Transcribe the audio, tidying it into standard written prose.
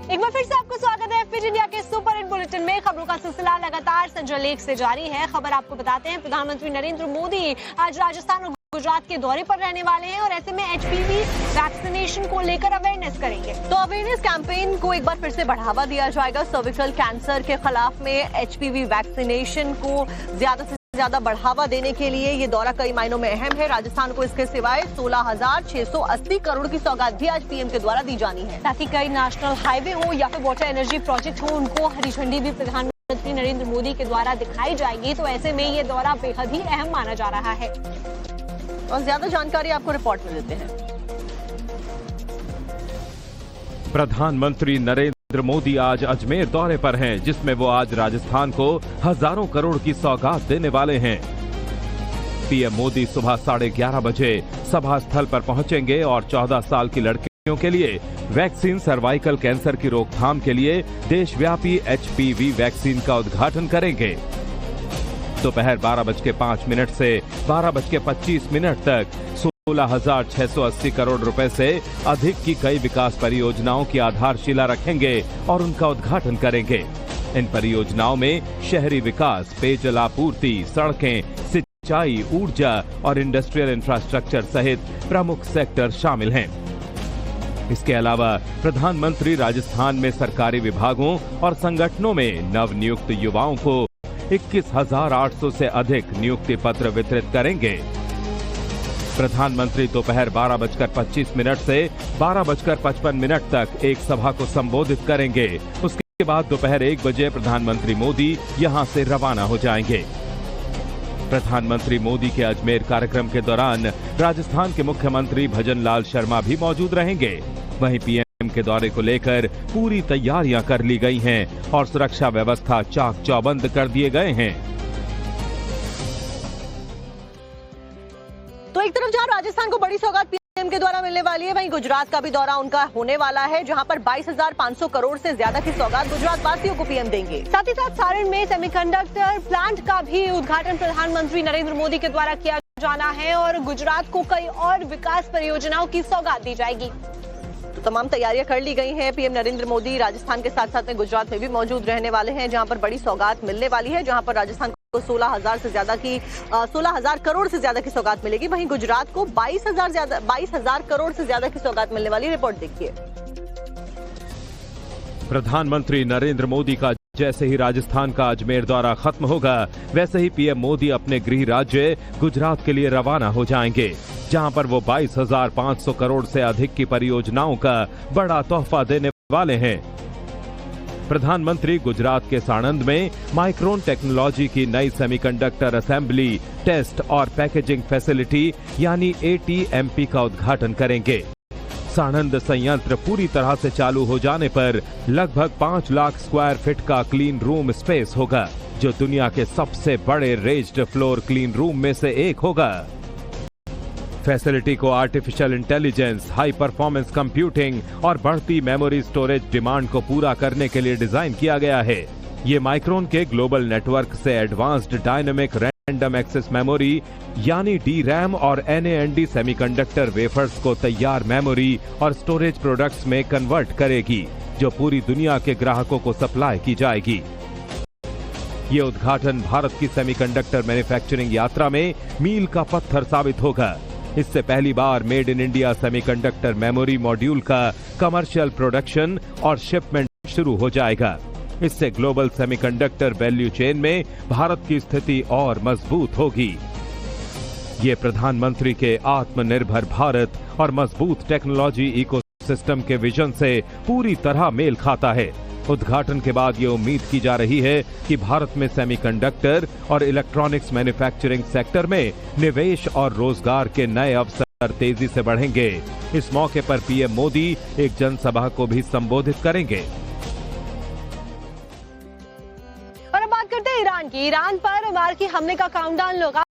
एक बार फिर से आपको स्वागत है फिट इंडिया के सुपर हिट बुलेटिन में। खबरों का सिलसिला लगातार संजय लेख से जारी है। खबर आपको बताते हैं, प्रधानमंत्री नरेंद्र मोदी आज राजस्थान और गुजरात के दौरे पर रहने वाले हैं और ऐसे में एचपीवी वैक्सीनेशन को लेकर अवेयरनेस करेंगे। तो अवेयरनेस कैंपेन को एक बार फिर से बढ़ावा दिया जाएगा। सर्विकल कैंसर के खिलाफ में एचपीवी वैक्सीनेशन को ज्यादा से ज्यादा बढ़ावा देने के लिए ये दौरा कई मायनों में अहम है। राजस्थान को इसके सिवाय 16,680 करोड़ की सौगात भी आज पीएम के द्वारा दी जानी है। साथ ही कई नेशनल हाईवे हो या फिर वाटर एनर्जी प्रोजेक्ट हो, उनको हरी झंडी भी प्रधानमंत्री नरेंद्र मोदी के द्वारा दिखाई जाएगी। तो ऐसे में ये दौरा बेहद ही अहम माना जा रहा है और ज्यादा जानकारी आपको रिपोर्ट में देते हैं। प्रधानमंत्री नरेंद्र मोदी आज अजमेर दौरे पर हैं, जिसमें वो आज राजस्थान को हजारों करोड़ की सौगात देने वाले हैं। पीएम मोदी सुबह 11:30 बजे सभा स्थल पर पहुंचेंगे और 14 साल की लड़कियों के लिए वैक्सीन सर्वाइकल कैंसर की रोकथाम के लिए देशव्यापी एचपीवी वैक्सीन का उद्घाटन करेंगे। दोपहर 12:05 से 12:25 तक 16,680 करोड़ रुपए से अधिक की कई विकास परियोजनाओं की आधारशिला रखेंगे और उनका उद्घाटन करेंगे। इन परियोजनाओं में शहरी विकास, पेयजल आपूर्ति, सड़कें, सिंचाई, ऊर्जा और इंडस्ट्रियल इंफ्रास्ट्रक्चर सहित प्रमुख सेक्टर शामिल हैं। इसके अलावा प्रधानमंत्री राजस्थान में सरकारी विभागों और संगठनों में नवनियुक्त युवाओं को 21,800 से अधिक नियुक्ति पत्र वितरित करेंगे। प्रधानमंत्री दोपहर 12:25 से 12:55 तक एक सभा को संबोधित करेंगे। उसके बाद दोपहर 1 बजे प्रधानमंत्री मोदी यहां से रवाना हो जाएंगे। प्रधानमंत्री मोदी के अजमेर कार्यक्रम के दौरान राजस्थान के मुख्यमंत्री भजनलाल शर्मा भी मौजूद रहेंगे। वहीं पीएम के दौरे को लेकर पूरी तैयारियां कर ली गई हैं और सुरक्षा व्यवस्था चाक चौबंद कर दिए गए हैं। तो एक तरफ जहां राजस्थान को बड़ी सौगात पीएम के द्वारा मिलने वाली है, वहीं गुजरात का भी दौरा उनका होने वाला है, जहां पर 22,500 करोड़ से ज्यादा की सौगात गुजरात वासियों को पीएम देंगे। साथ ही साथ सारण में सेमीकंडक्टर प्लांट का भी उद्घाटन प्रधानमंत्री नरेंद्र मोदी के द्वारा किया जाना है और गुजरात को कई और विकास परियोजनाओं की सौगात दी जाएगी। तो तमाम तैयारियां कर ली गई हैं। पीएम नरेंद्र मोदी राजस्थान के साथ साथ में गुजरात में भी मौजूद रहने वाले हैं, जहां पर बड़ी सौगात मिलने वाली है, जहां पर राजस्थान को 16,000 करोड़ से ज्यादा की सौगात मिलेगी। वहीं गुजरात को 22,000 करोड़ से ज्यादा की सौगात मिलने वाली। रिपोर्ट देखिए। प्रधानमंत्री नरेंद्र मोदी का जैसे ही राजस्थान का अजमेर दौरा खत्म होगा, वैसे ही पीएम मोदी अपने गृह राज्य गुजरात के लिए रवाना हो जाएंगे, जहां पर वो 22,500 करोड़ से अधिक की परियोजनाओं का बड़ा तोहफा देने वाले हैं। प्रधानमंत्री गुजरात के साणंद में माइक्रोन टेक्नोलॉजी की नई सेमीकंडक्टर असेंबली, टेस्ट और पैकेजिंग फैसिलिटी यानी ATMP का उद्घाटन करेंगे। साणंद संयंत्र पूरी तरह से चालू हो जाने पर लगभग 5 लाख स्क्वायर फीट का क्लीन रूम स्पेस होगा, जो दुनिया के सबसे बड़े रेज्ड फ्लोर क्लीन रूम में से एक होगा। फैसिलिटी को artificial intelligence, high performance computing और बढ़ती मेमोरी स्टोरेज डिमांड को पूरा करने के लिए डिजाइन किया गया है। ये माइक्रोन के ग्लोबल नेटवर्क से advanced dynamic random access memory यानी DRAM और NAND सेमीकंडक्टर वेफर्स को तैयार मेमोरी और स्टोरेज प्रोडक्ट्स में कन्वर्ट करेगी, जो पूरी दुनिया के ग्राहकों को सप्लाई की जाएगी। ये उद्घाटन भारत की सेमीकंडक्टर मैन्युफैक्चरिंग यात्रा में मील का पत्थर साबित होगा। इससे पहली बार made in India semiconductor memory module का कमर्शियल प्रोडक्शन और शिपमेंट शुरू हो जाएगा। इससे ग्लोबल सेमीकंडक्टर वैल्यू चेन में भारत की स्थिति और मजबूत होगी। ये प्रधानमंत्री के आत्मनिर्भर भारत और मजबूत टेक्नोलॉजी इकोसिस्टम के विजन से पूरी तरह मेल खाता है। उद्घाटन के बाद ये उम्मीद की जा रही है कि भारत में सेमीकंडक्टर और इलेक्ट्रॉनिक्स मैन्युफैक्चरिंग सेक्टर में निवेश और रोजगार के नए अवसर तेजी से बढ़ेंगे। इस मौके पर पीएम मोदी एक जनसभा को भी संबोधित करेंगे। और अब बात करते हैं ईरान की। ईरान पर अमेरिकी हमले का काउंटडाउन लगा